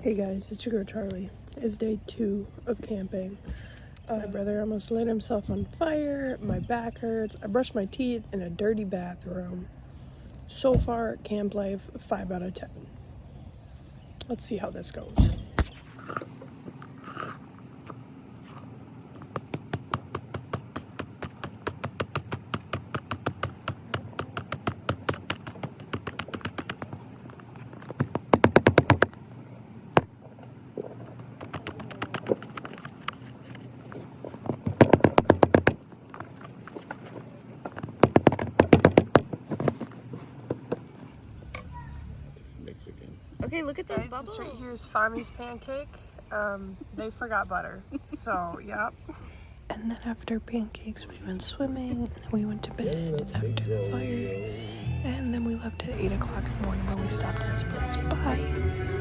Hey guys, it's your girl Charlie. It's day 2 of camping. My brother almost lit himself on fire. My back hurts. I brushed my teeth in a dirty bathroom. So far, camp life 5 out of 10. Let's see how this goes. Mexican. Okay, look at those Guys, bubbles. this right here is Fami's pancake. They forgot butter. So, yep. And then after pancakes, we went swimming, and then we went to bed after the fire. And then we left at 8 o'clock in the morning, but we stopped at his place. Bye.